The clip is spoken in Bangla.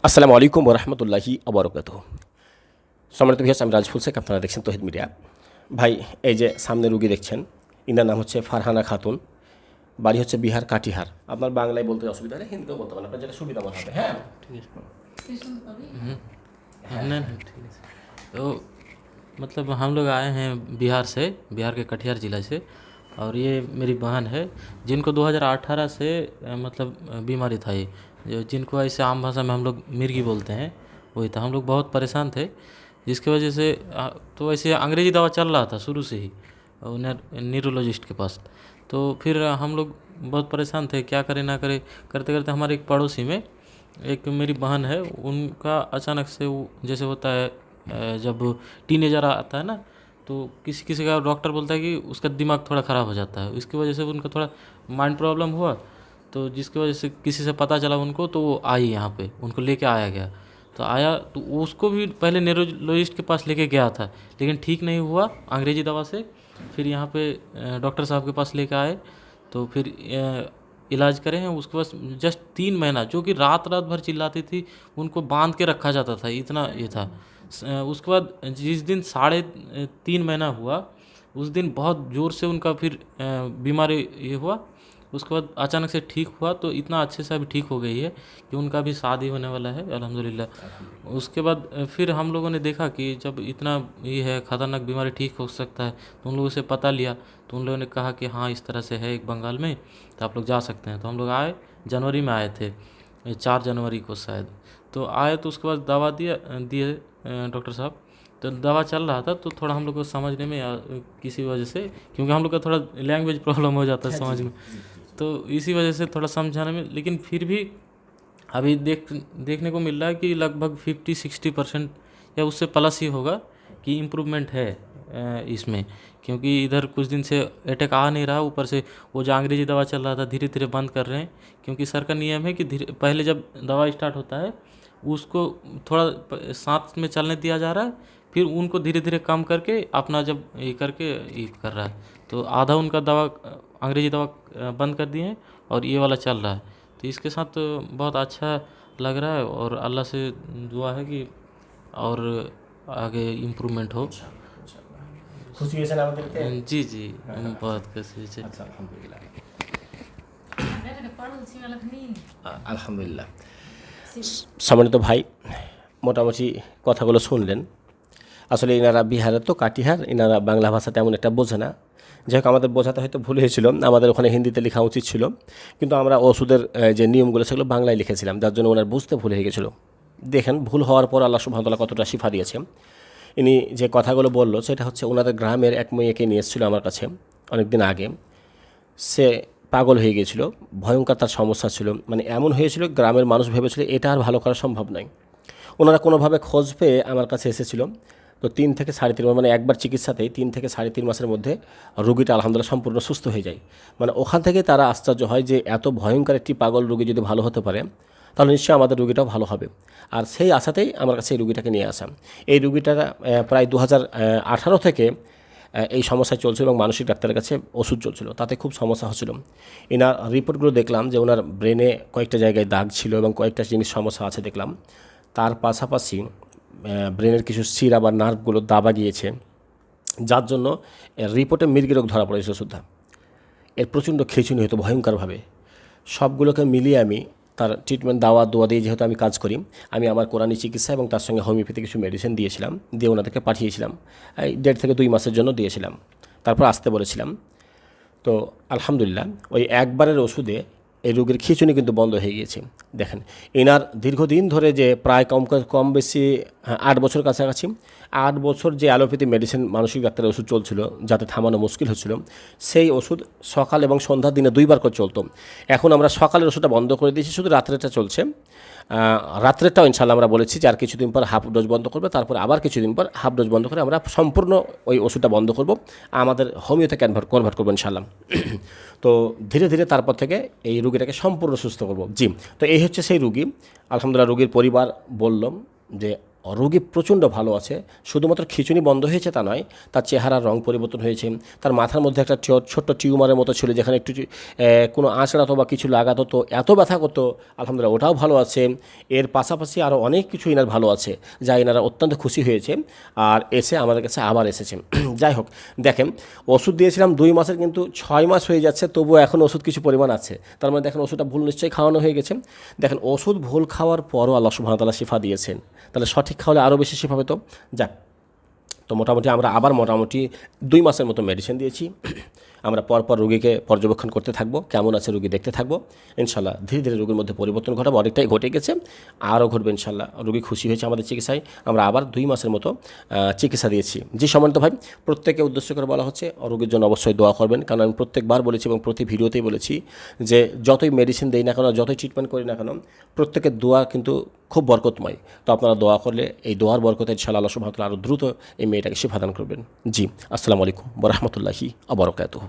আসসালামু আলাইকুম ওরহমতুল্লাহি আবরকাতুহ। সম্মানিত ভিউয়ার্স, আমি রাজফুল শেখ, আপনারা দেখছেন তৌহিদ মিডিয়া। ভাই, এই যে সামনে রুগী দেখছেন, ইনার নাম হচ্ছে ফারহানা খাতুন, বাড়ি হচ্ছে বিহার কাটিহার। আপনার বাংলায় বলতে অসুবিধা হলে হিন্দিতেও বলতে পারেন, আপনার যেটা সুবিধা মনে হবে। হ্যাঁ, ठीक है। नहीं नहीं ठीक है। तो मतलब हम लोग आए हैं बिहार से, बिहार के कटिहार ज़िला से। और ये मेरी बहन है जिनको 2018 से मतलब बीमारी था ये, जो जिनको ऐसे आम भाषा में हम लोग मिर्गी बोलते हैं, वही था। हम लोग बहुत परेशान थे, जिसकी वजह से तो वैसे अंग्रेज़ी दवा चल रहा था शुरू से ही न्यूरोलॉजिस्ट के पास। तो फिर हम लोग बहुत परेशान थे, क्या करें ना करें। करते करते हमारे एक पड़ोसी में एक मेरी बहन है, उनका अचानक से वो जैसे होता है जब टीनेजर आता है ना, तो किसी किसी का डॉक्टर बोलता है कि उसका दिमाग थोड़ा ख़राब हो जाता है। इसकी वजह से उनका थोड़ा माइंड प्रॉब्लम हुआ, तो जिसकी वजह से किसी से पता चला उनको, तो वो आई यहाँ पे, उनको लेके आया गया। तो आया तो उसको भी पहले न्यूरोलॉजिस्ट के पास लेके गया था, लेकिन ठीक नहीं हुआ अंग्रेज़ी दवा से। फिर यहाँ पे डॉक्टर साहब के पास लेके आए, तो फिर इलाज करें हैं। उसके बाद जस्ट 3 महीना, जो कि रात रात भर चिल्लाती थी, उनको बांध के रखा जाता था, इतना ये था। उसके बाद जिस दिन 3.5 महीना हुआ, उस दिन बहुत ज़ोर से उनका फिर बीमारी ये हुआ। उसके बाद अचानक से ठीक हुआ, तो इतना अच्छे से अभी ठीक हो गई है कि उनका भी शादी होने वाला है अल्हम्दुलिल्लाह। उसके बाद फिर हम लोगों ने देखा कि जब इतना ये है खतरनाक बीमारी, ठीक हो सकता है, तो उन लोगों से पता लिया। तो उन लोगों ने कहा कि हाँ इस तरह से है एक बंगाल में, तो आप लोग जा सकते हैं। तो हम लोग आए, जनवरी में आए थे, 4 जनवरी को शायद। तो आए तो उसके बाद दवा दिए डॉक्टर साहब। तो दवा चल रहा था, तो थोड़ा हम लोग को समझने में किसी वजह से, क्योंकि हम लोग का थोड़ा लैंग्वेज प्रॉब्लम हो जाता है समझ में, तो इसी वजह से थोड़ा समझाने में। लेकिन फिर भी अभी देखने को मिल रहा है कि लगभग 50-60% या उससे प्लस ही होगा कि इम्प्रूवमेंट है इसमें। क्योंकि इधर कुछ दिन से अटैक आ नहीं रहा, ऊपर से वो जो अंग्रेज़ी दवा चल रहा था धीरे धीरे बंद कर रहे हैं। क्योंकि सर का नियम है कि धीरे पहले जब दवा स्टार्ट होता है उसको थोड़ा साथ में चलने दिया जा रहा है, फिर उनको धीरे धीरे कम करके अपना जब ये करके ये कर रहा है। तो आधा उनका दवा अंग्रेज़ी दवा बंद कर दिए हैं और ये वाला चल रहा है। तो इसके साथ बहुत अच्छा लग रहा है, और अल्लाह से दुआ है कि और आगे इम्प्रूवमेंट हो। খুশি হয়েছেন আমাদেরকে? जी जी, बहुत खुशी से। আচ্ছা, আলহামদুলিল্লাহ। আলহামদুলিল্লাহ। সম্মানিত ভাই, মোটামুটি কথাগুলো শুনলেন। আসলে ইনারা বিহারের তো কাটিহার, ইনারা বাংলা ভাষা তেমন একটা বোঝে না। যাই হোক, আমাদের বোঝাতে হয়তো ভুল হয়েছিল, আমাদের ওখানে হিন্দিতে লেখা উচিত ছিল, কিন্তু আমরা ওষুধের যে নিয়মগুলো সেগুলো বাংলায় লিখেছিলাম, যার জন্য ওনার বুঝতে ভুল হয়ে গেছিলো। দেখেন, ভুল হওয়ার পর আল্লাহ সুবহানাহু ওয়া তাআলা কতটা শিফা দিয়েছে। ইনি যে কথাগুলো বলল সেটা হচ্ছে ওনাদের গ্রামের এক মেয়েকে নিয়ে এসেছিলো আমার কাছে অনেক দিন আগে। সে পাগল হয়ে গিয়েছিল, ভয়ঙ্কর তার সমস্যা ছিল, মানে এমন হয়েছিল গ্রামের মানুষ ভেবেছিল এটা আর ভালো করা সম্ভব নয়। ওনারা কোনোভাবে খোঁজ পেয়ে আমার কাছে এসেছিল। তো 3 থেকে 3.5 মাস, মানে একবার চিকিৎসাতেই 3 থেকে 3.5 মাসের মধ্যে রোগীটা আলহামদুলিল্লাহ সম্পূর্ণ সুস্থ হয়ে যায়। মানে ওখান থেকে তারা আশ্চর্য হয় যে এত ভয়ঙ্কর একটি পাগল রোগী যদি ভালো হতে পারে, তাহলে নিশ্চয়ই আমাদের রোগীটাও ভালো হবে। আর সেই আশাতেই আমার কাছে এই রোগীটাকে নিয়ে আসা। এই রোগীটা প্রায় 2018 থেকে এই সমস্যায় চলছিল এবং মানসিক ডাক্তারের কাছে ওষুধ চলছিল, তাতে খুব সমস্যা হচ্ছিল। এনার রিপোর্টগুলো দেখলাম যে ওনার ব্রেনে কয়েকটা জায়গায় দাগ ছিল এবং কয়েকটা জিনিস সমস্যা আছে দেখলাম। তার পাশাপাশি ব্রেনের কিছু শিরা বা নার্ভগুলো দাবা গিয়েছে, যার জন্য রিপোর্টে মৃগী রোগ ধরা পড়েছিল সুদ্ধা। এর প্রচণ্ড খিঁচুনি হতো ভয়ঙ্করভাবে। সবগুলোকে মিলিয়ে আমি তার ট্রিটমেন্ট দোয়া দিয়ে, যেহেতু আমি কাজ করি, আমি আমার কোরআনি চিকিৎসা এবং তার সঙ্গে হোমিওপ্যাথি কিছু মেডিসিন দিয়েছিলাম, দিয়ে ওনাদেরকে পাঠিয়েছিলাম। এই 1.5 থেকে 2 মাসের জন্য দিয়েছিলাম, তারপর আসতে বলেছিলাম। তো আলহামদুলিল্লাহ ওই একবারের ওষুধে এই রোগের খিঁচুনি কিন্তু বন্ধ হয়ে গিয়েছে। দেখেন, এনার দীর্ঘদিন ধরে যে প্রায় কম বেশি 8 বছর কাছাকাছি, 8 বছর যে অ্যালোপ্যাথি মেডিসিন মানসিক ডাক্তারের ওষুধ চলছিল, যাতে থামানো মুশকিল হচ্ছিল, সেই ওষুধ সকাল এবং সন্ধ্যার দিনে 2 বার করে চলতো। এখন আমরা সকালের ওষুধটা বন্ধ করে দিয়েছি, শুধু রাত্রেটা চলছে। রাত্রেরটাও ইনশাআল্লাহ আমরা বলেছি যে আর কিছুদিন পর হাফ ডোজ বন্ধ করবে, তারপর আবার কিছুদিন পর হাফ ডোজ বন্ধ করে আমরা সম্পূর্ণ ওই ওষুধটা বন্ধ করব, আমাদের হোমিওতে কনভার্ট করবো ইনশাআল্লাহ। তো ধীরে ধীরে তারপর থেকে এই রুগীটাকে সম্পূর্ণ সুস্থ করব। জি, তো এই হচ্ছে সেই রুগী। আলহামদুলিল্লাহ রুগীর পরিবার বললাম যে রোগী প্রচণ্ড ভালো আছে। শুধুমাত্র খিঁচুনি বন্ধ হয়েছে তা নয়, তার চেহারার রং পরিবর্তন হয়েছে। তার মাথার মধ্যে একটা ছোট্ট টিউমারের মতো ছিল, যেখানে একটু কোনো আঁচড়াতো বা কিছু লাগাতো তো এত ব্যথা করতো, আলহামদুলিল্লাহ ওটাও ভালো আছে। এর পাশাপাশি আরও অনেক কিছু এনার ভালো আছে, যা এনারা অত্যন্ত খুশি হয়েছে আর এসে আমাদের কাছে আবার এসেছে। যাই হোক, দেখেন ওষুধ দিয়েছিলাম 2 মাসের, কিন্তু 6 মাস হয়ে যাচ্ছে, তবুও এখন ওষুধ কিছু পরিমাণ আছে। তার মানে দেখেন ওষুধটা ভুল নিশ্চয়ই খাওয়ানো হয়ে গেছে। দেখেন ওষুধ ভুল খাওয়ার পরও আল্লাহ সুবহানাহু ওয়া তাআলা শিফা দিয়েছেন, তাহলে সঠিক খাওয়ালে আরও বেশি শিফা হবে। তো যাক, তো মোটামুটি আমরা আবার মোটামুটি 2 মাসের মতো মেডিসিন দিয়েছি। আমরা পরপর রোগীকে পর্যবেক্ষণ করতে থাকবো, কেমন আছে রোগী দেখতে থাকবো। ইনশাল্লাহ ধীরে ধীরে রোগীর মধ্যে পরিবর্তন ঘটাবো, অনেকটাই ঘটে গেছে, আরও ঘটবে ইনশাল্লাহ। রোগী খুশি হয়েছে আমাদের চিকিৎসায়, আমরা আবার 2 মাসের মতো চিকিৎসা দিয়েছি। যে সম্মানিত ভাই, প্রত্যেকে উদ্দেশ্য করে বলা হচ্ছে রোগীর জন্য অবশ্যই দোয়া করবেন, কারণ আমি প্রত্যেকবার বলেছি এবং প্রতি ভিডিওতেই বলেছি যে যতই মেডিসিন দেই না কেন, যতই ট্রিটমেন্ট করি না কেন, প্রত্যেকের দোয়া কিন্তু খুব বরকতময়। তো আপনারা দোয়া করলে এই দোয়ার বরকতে ইনশাআল্লাহ আল্লাহ সুবহানাহু ওয়া তাআলা আরও দ্রুত এই মেয়েটাকে শিফা দান করবেন। জি, আসসালামু আলাইকুম ওয়া রাহমাতুল্লাহি ওয়া বারাকাতুহু।